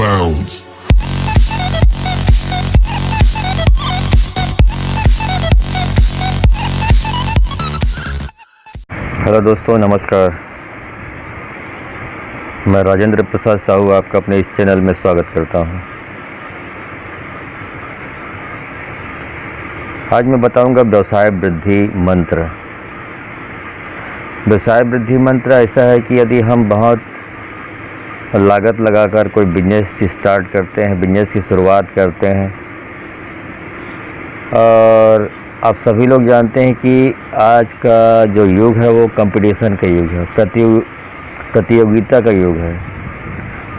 bounds. Hello दोस्तों, नमस्कार। मैं राजेंद्र प्रसाद साहू आपका अपने इस चैनल में स्वागत करता हूं। आज मैं बताऊंगा व्यवसाय वृद्धि मंत्र। व्यवसाय वृद्धि मंत्र ऐसा है कि यदि हम बहुत लागत लगाकर कोई बिजनेस स्टार्ट करते हैं, बिजनेस की शुरुआत करते हैं, और आप सभी लोग जानते हैं कि आज का जो युग है वो कंपटीशन का युग है, प्रतियोगिता का युग है।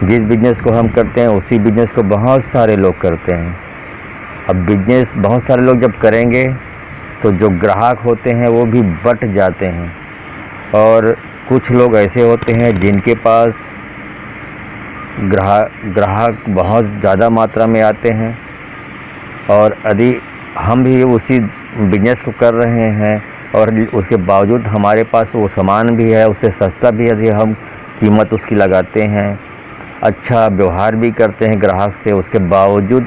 जिस बिजनेस को हम करते हैं उसी बिजनेस को बहुत सारे लोग करते हैं। अब बिजनेस बहुत सारे लोग जब करेंगे तो जो ग्राहक होते हैं वो भी बट जाते हैं, और कुछ लोग ऐसे होते हैं जिनके पास ग्राहक बहुत ज़्यादा मात्रा में आते हैं, और यदि हम भी उसी बिजनेस को कर रहे हैं और उसके बावजूद हमारे पास वो सामान भी है, उससे सस्ता भी यदि हम कीमत उसकी लगाते हैं, अच्छा व्यवहार भी करते हैं ग्राहक से, उसके बावजूद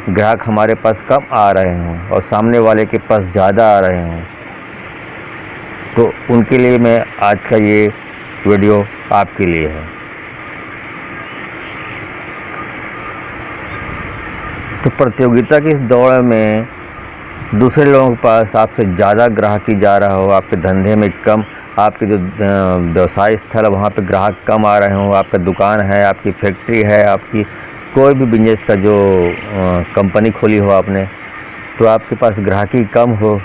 ग्राहक हमारे पास कम आ रहे हों और सामने वाले के पास ज़्यादा आ रहे हों, तो उनके लिए मैं आज का ये वीडियो आपके लिए है। तो प्रतियोगिता की इस दौड़ में दूसरे लोगों के पास आपसे ज़्यादा ग्राहकी जा रहा हो, आपके धंधे में कम, आपके जो व्यवसाय स्थल है वहाँ पे ग्राहक कम आ रहे हो, आपका दुकान है, आपकी फैक्ट्री है, आपकी कोई भी बिजनेस का जो कंपनी खोली हो आपने, तो आपके पास ग्राहकी कम हो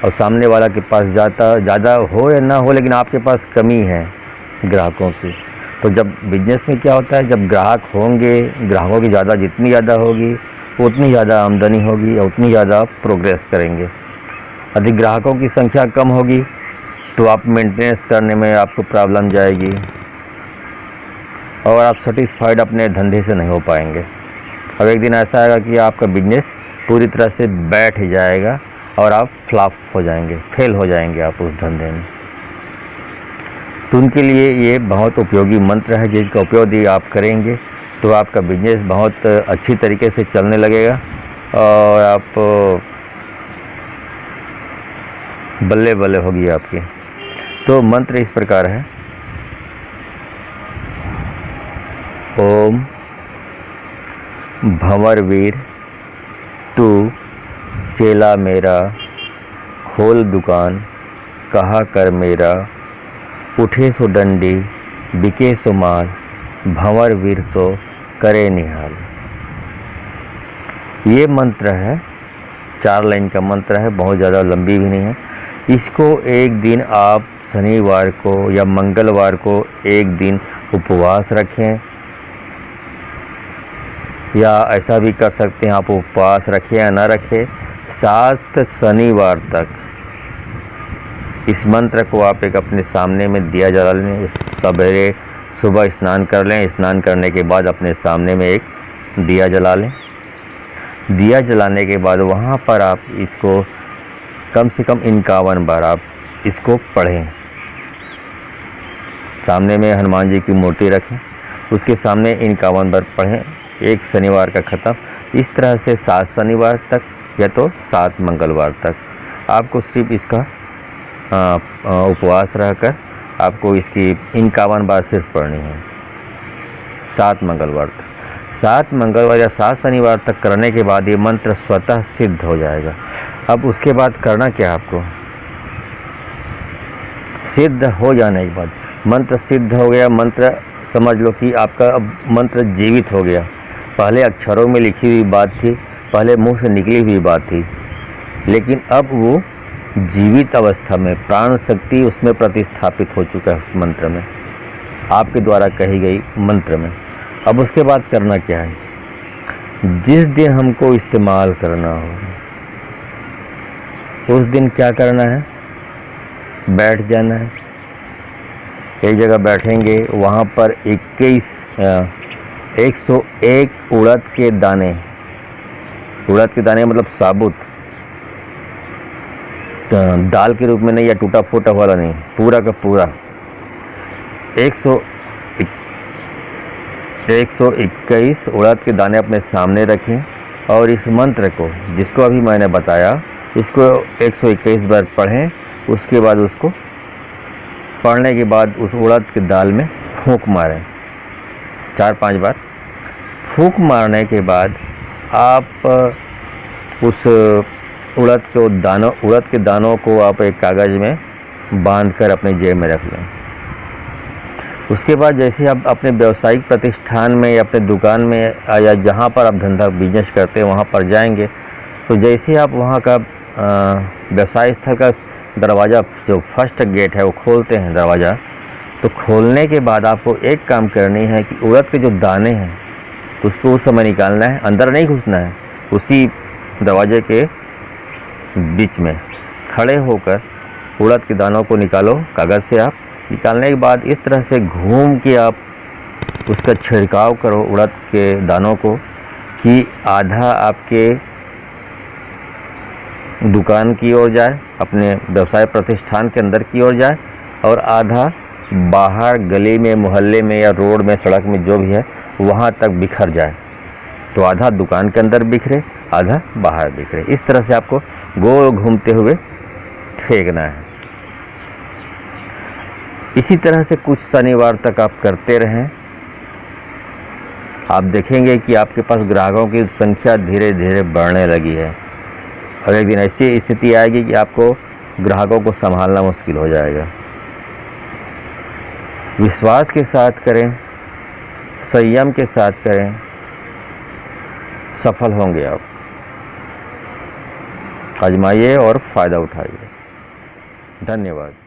और सामने वाला के पास ज़्यादा हो या ना हो, लेकिन आपके पास कमी है ग्राहकों की। तो जब बिजनेस में क्या होता है, जब ग्राहक होंगे, ग्राहकों की जितनी ज़्यादा होगी उतनी ज़्यादा आमदनी होगी और उतनी ज़्यादा प्रोग्रेस करेंगे। यदि ग्राहकों की संख्या कम होगी तो आप मेंटेनेंस करने में आपको प्रॉब्लम जाएगी और आप सेटिस्फाइड अपने धंधे से नहीं हो पाएंगे। अब एक दिन ऐसा आएगा कि आपका बिजनेस पूरी तरह से बैठ जाएगा और आप फ्लॉप हो जाएंगे, फेल हो जाएंगे आप उस धंधे में। तो उनके लिए ये बहुत उपयोगी मंत्र है, जिसका उपयोग यदि आप करेंगे तो आपका बिजनेस बहुत अच्छी तरीके से चलने लगेगा और आप बल्ले बल्ले होगी आपकी। तो मंत्र इस प्रकार है: ओम भंवरवीर तू चेला मेरा, खोल दुकान कहा कर मेरा, उठे सो डंडी बिके सो माल, भंवरवीर सो करे निहाल। ये मंत्र है, 4 लाइन का मंत्र है, बहुत ज़्यादा लंबी भी नहीं है। इसको एक दिन आप शनिवार को या मंगलवार को एक दिन उपवास रखें, या ऐसा भी कर सकते हैं आप उपवास रखें या ना रखें, 7 शनिवार तक इस मंत्र को आप एक अपने सामने में दिया जला लें। सवेरे सुबह स्नान कर लें, स्नान करने के बाद अपने सामने में एक दिया जला लें। दिया जलाने के बाद वहाँ पर आप इसको कम से कम 51 बार आप इसको पढ़ें। सामने में हनुमान जी की मूर्ति रखें, उसके सामने 51 बार पढ़ें, एक शनिवार का ख़त्म। इस तरह से 7 शनिवार तक या तो 7 मंगलवार तक आपको सिर्फ इसका उपवास रहकर आपको इसकी 51 बार सिर्फ पढ़नी है, 7 मंगलवार तक। 7 मंगलवार या 7 शनिवार तक करने के बाद ये मंत्र स्वतः सिद्ध हो जाएगा। अब उसके बाद करना क्या, आपको सिद्ध हो जाने के बाद, मंत्र सिद्ध हो गया, मंत्र समझ लो कि आपका अब मंत्र जीवित हो गया। पहले अक्षरों में लिखी हुई बात थी, पहले मुंह से निकली हुई बात थी, लेकिन अब वो जीवित अवस्था में प्राण शक्ति उसमें प्रतिस्थापित हो चुका है, उस मंत्र में, आपके द्वारा कही गई मंत्र में। अब उसके बाद करना क्या है, जिस दिन हमको इस्तेमाल करना हो उस दिन क्या करना है, बैठ जाना है। एक जगह बैठेंगे, वहाँ पर 101 उड़द के दाने मतलब साबुत, दाल के रूप में नहीं या टूटा फूटा वाला नहीं, पूरा का पूरा 121 उड़द के दाने अपने सामने रखें और इस मंत्र को, जिसको अभी मैंने बताया, इसको 121 बार पढ़ें। उसके बाद उसको पढ़ने के बाद उस उड़द के दाल में फूंक मारें 4-5 बार। फूंक मारने के बाद आप उस उड़द के दानों को आप एक कागज़ में बांधकर अपने जेब में रख लें। उसके बाद जैसे आप अपने व्यावसायिक प्रतिष्ठान में या अपने दुकान में या जहाँ पर आप धंधा बिजनेस करते हैं वहाँ पर जाएंगे, तो जैसे आप वहाँ का व्यवसाय स्थल का दरवाज़ा, जो फर्स्ट गेट है, वो खोलते हैं दरवाज़ा, तो खोलने के बाद आपको एक काम करनी है कि उड़द के जो दाने हैं उसको उस समय निकालना है, अंदर नहीं घुसना है। उसी दरवाजे के बीच में खड़े होकर उड़द के दानों को निकालो कागज़ से। आप निकालने के बाद इस तरह से घूम के आप उसका छिड़काव करो उड़द के दानों को, कि आधा आपके दुकान की ओर जाए, अपने व्यवसाय प्रतिष्ठान के अंदर की ओर जाए, और आधा बाहर गली में, मोहल्ले में या रोड में, सड़क में, जो भी है वहाँ तक बिखर जाए। तो आधा दुकान के अंदर बिखरे, आधा बाहर बिखरे। इस तरह से आपको गोल घूमते हुए फेंकना है। इसी तरह से कुछ शनिवार तक आप करते रहें। आप देखेंगे कि आपके पास ग्राहकों की संख्या धीरे धीरे बढ़ने लगी है, और एक दिन ऐसी स्थिति आएगी कि आपको ग्राहकों को संभालना मुश्किल हो जाएगा। विश्वास के साथ करें, संयम के साथ करें, सफल होंगे आप। आजमाइए और फ़ायदा उठाइए। धन्यवाद।